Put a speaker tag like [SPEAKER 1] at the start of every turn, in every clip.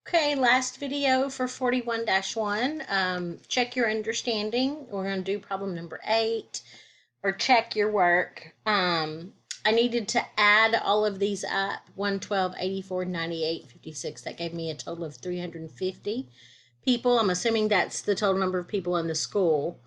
[SPEAKER 1] Okay, last video for 41-1. Check your understanding. We're going to do problem number 8, or check your work. I needed to add all of these up, 112, 84, 98, 56. That gave me a total of 350 people. I'm assuming that's the total number of people in the school.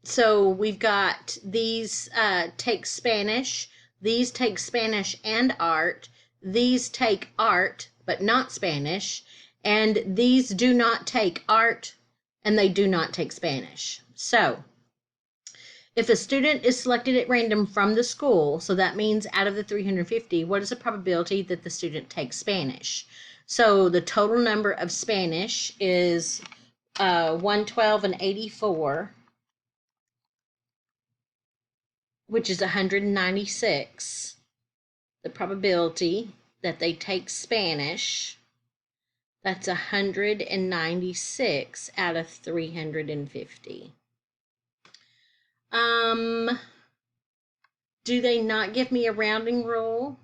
[SPEAKER 1] So we've got these take Spanish, these take Spanish and art, these take art but not Spanish, and these do not take art and they do not take Spanish. So if a student is selected at random from the school, so that means out of the 350, what is the probability that the student takes Spanish? So the total number of Spanish is 112 and 84. Which is 196, the probability that they take Spanish, that's 196 out of 350. Do they not give me a rounding rule?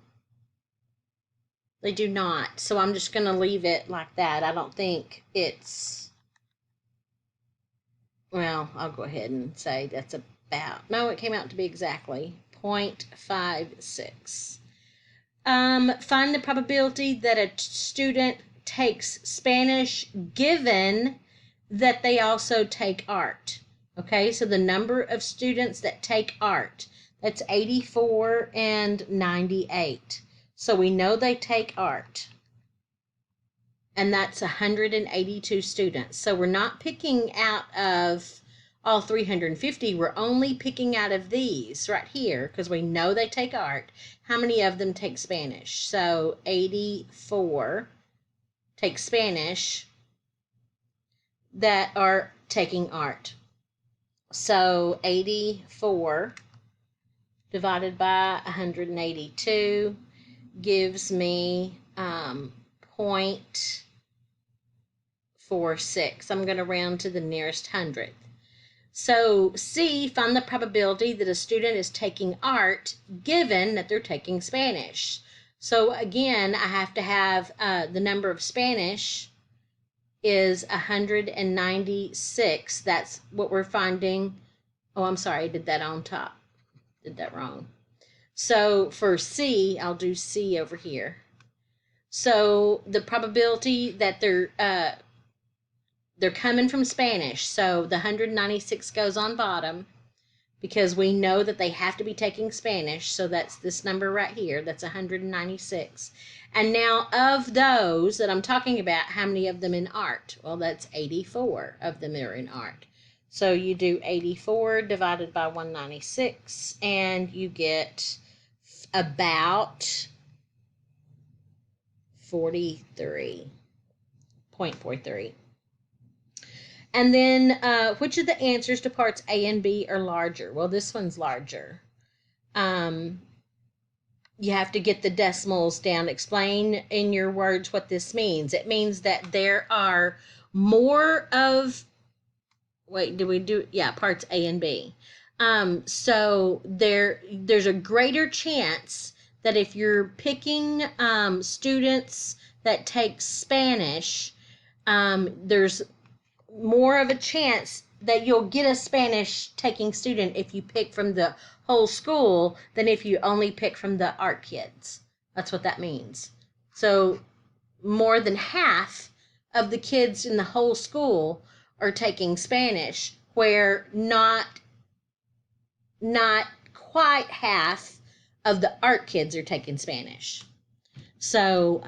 [SPEAKER 1] They do not, so I'm just going to leave it like that. I don't think it's, well, I'll go ahead and say that's about, no, it came out to be exactly 0.56. Find the probability that a student takes Spanish given that they also take art. Okay, so the number of students that take art, that's 84 and 98. So we know they take art. And that's 182 students. So we're not picking out of all 350. We're only picking out of these right here because we know they take art. How many of them take Spanish? So 84 take Spanish that are taking art. So 84 divided by 182 gives me 0.46. I'm going to round to the nearest hundredth. So C, find the probability that a student is taking art given that they're taking Spanish. So again, I have to have the number of Spanish is 196. That's what we're finding. Oh, I'm sorry, I did that on top. Did that wrong. So for C, I'll do C over here. So the probability that they're coming from Spanish, so the 196 goes on bottom because we know that they have to be taking Spanish, so that's this number right here, that's 196. And now of those that I'm talking about, how many of them in art? Well, that's 84 of them are in art. So you do 84 divided by 196, and you get about 43.43. And then which of the answers to parts A and B are larger? Well, this one's larger. You have to get the decimals down. Explain in your words what this means. It means that there are more of, wait, did we do, yeah, parts A and B. So there's a greater chance that if you're picking students that take Spanish, there's more of a chance that you'll get a Spanish taking student if you pick from the whole school than if you only pick from the art kids. That's what that means. So more than half of the kids in the whole school are taking Spanish, where not quite half of the art kids are taking Spanish. So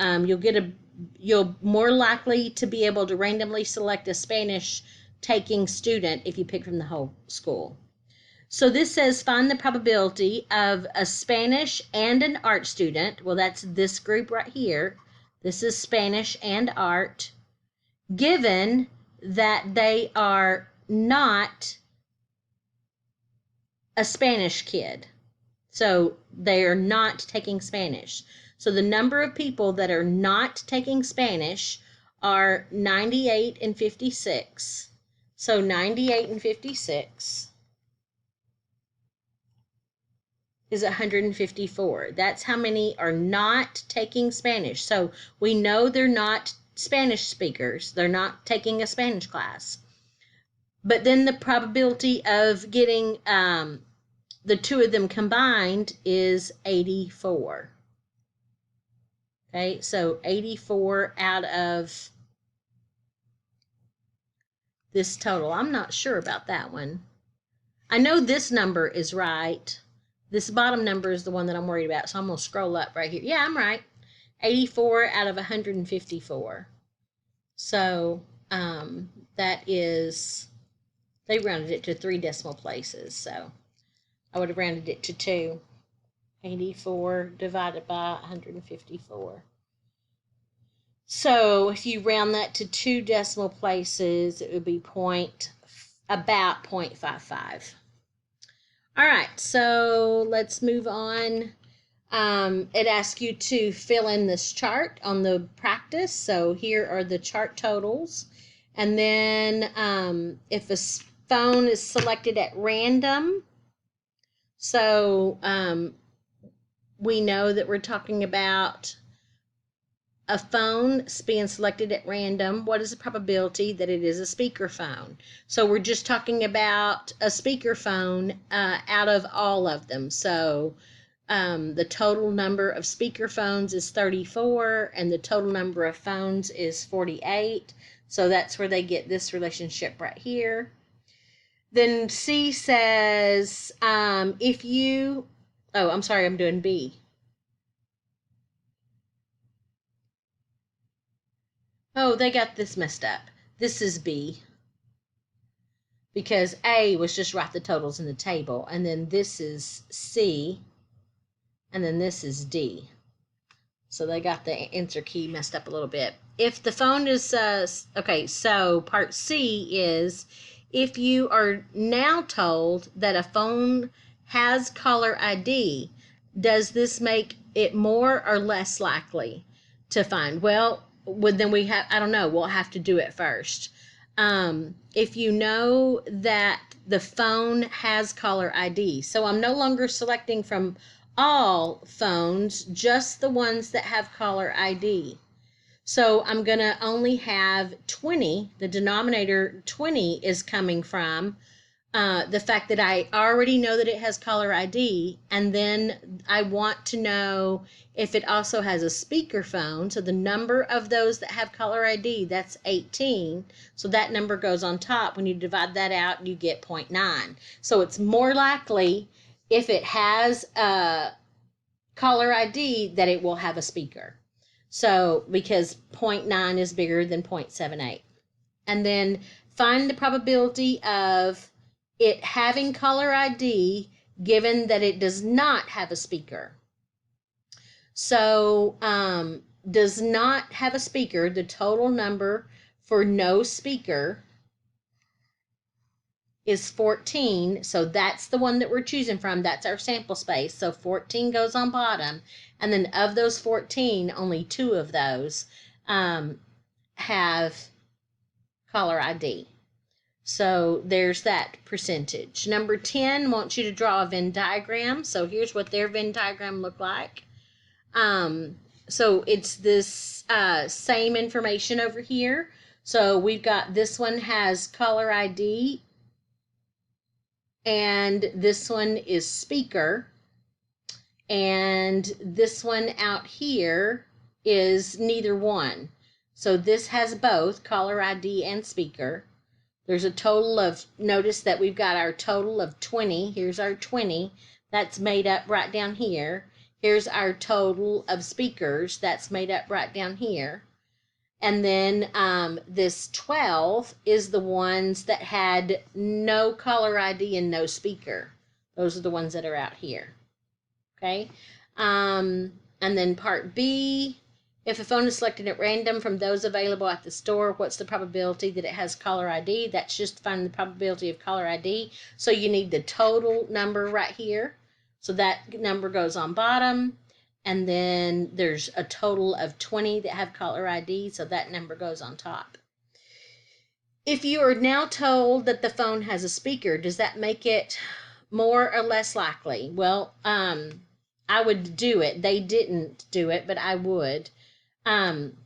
[SPEAKER 1] you'll more likely to be able to randomly select a Spanish taking student if you pick from the whole school. So this says find the probability of a Spanish and an art student. Well, that's this group right here. This is Spanish and art, given that they are not a Spanish kid. So they are not taking Spanish. So the number of people that are not taking Spanish are 98 and 56. So 98 and 56. is 154. That's how many are not taking Spanish. So we know they're not Spanish speakers. They're not taking a Spanish class. But then the probability of getting the two of them combined is 84. Okay, so 84 out of this total. I'm not sure about that one. I know this number is right. This bottom number is the one that I'm worried about, so I'm going to scroll up right here. Yeah, I'm right. 84 out of 154. So that is, they rounded it to 3 decimal places, so I would have rounded it to 2. 84 divided by 154. So if you round that to 2 decimal places, it would be about 0.55. All right, so let's move on. It asks you to fill in this chart on the practice. So here are the chart totals. And then if a phone is selected at random, so we know that we're talking about a phone being selected at random. What is the probability that it is a speakerphone? So we're just talking about a speakerphone out of all of them. So the total number of speakerphones is 34, and the total number of phones is 48. So that's where they get this relationship right here. Then C says, if you, oh, I'm sorry, I'm doing B. Oh, they got this messed up. This is B. Because A was just write the totals in the table, and then this is C, and then this is D. So they got the answer key messed up a little bit. If the phone is, okay, so part C is, if you are now told that a phone has caller ID, does this make it more or less likely to find? Well, then we have, I don't know, we'll have to do it first. If you know that the phone has caller ID, so I'm no longer selecting from all phones, just the ones that have caller ID. So I'm going to only have 20, the denominator 20 is coming from the fact that I already know that it has caller ID, and then I want to know if it also has a speakerphone. So the number of those that have caller ID, that's 18. So that number goes on top. When you divide that out, you get 0.9. So it's more likely if it has a caller ID that it will have a speaker. So because 0.9 is bigger than 0.78. And then find the probability of it having caller ID given that it does not have a speaker. So does not have a speaker, the total number for no speaker is 14. So that's the one that we're choosing from. That's our sample space. So 14 goes on bottom. And then of those 14, only 2 of those have caller ID. So there's that percentage. Number 10 wants you to draw a Venn diagram. So here's what their Venn diagram looked like. So it's this same information over here. So we've got this one has caller ID, and this one is speaker, and this one out here is neither one. So this has both caller ID and speaker. There's a total of, notice that we've got our total of 20. Here's our 20. That's made up right down here. Here's our total of speakers. That's made up right down here. And then this 12 is the ones that had no caller ID and no speaker. Those are the ones that are out here. Okay. And then part B, if a phone is selected at random from those available at the store, what's the probability that it has caller ID? That's just finding the probability of caller ID. So you need the total number right here. So that number goes on bottom. And then there's a total of 20 that have caller ID. So that number goes on top. If you are now told that the phone has a speaker, does that make it more or less likely. Well, I would do it. They didn't do it, but I would. Um,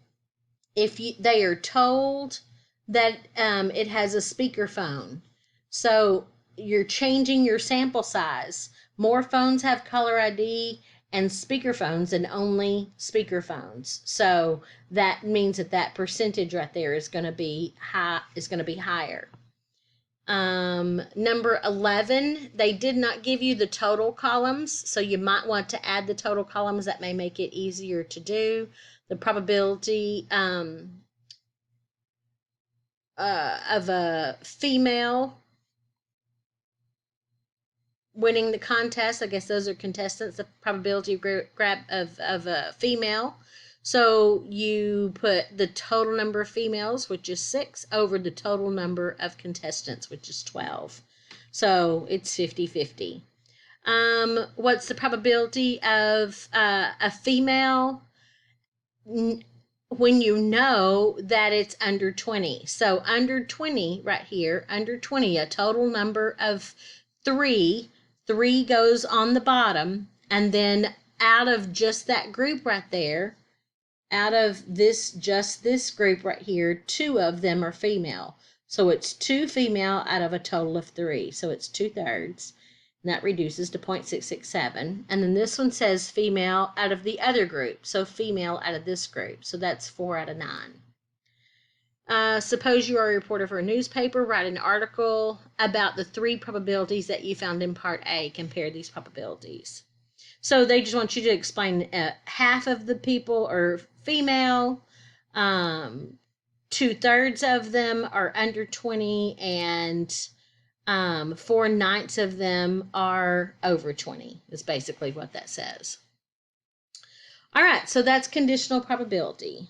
[SPEAKER 1] if they are told that it has a speakerphone, so you're changing your sample size. More phones have caller ID and speakerphones than only speakerphones. So that means that that percentage right there is going to be high. Is going to be higher. Number 11, they did not give you the total columns, so you might want to add the total columns. That may make it easier to do. The probability of a female winning the contest. I guess those are contestants. The probability of grab of a female. So you put the total number of females, which is 6, over the total number of contestants, which is 12. So it's 50-50. What's the probability of a female when you know that it's under 20? So under 20 right here, under 20, a total number of 3 goes on the bottom, and then out of just that group right there, out of just this group right here, 2 of them are female. So it's 2 female out of a total of 3. So it's 2/3. And that reduces to 0.667. And then this one says female out of the other group. So female out of this group. So that's 4 out of 9. Suppose you are a reporter for a newspaper. Write an article about the 3 probabilities that you found in Part A. Compare these probabilities. So they just want you to explain half of the people are female, 2/3 of them are under 20, and 4/9 of them are over 20, is basically what that says. All right, so that's conditional probability.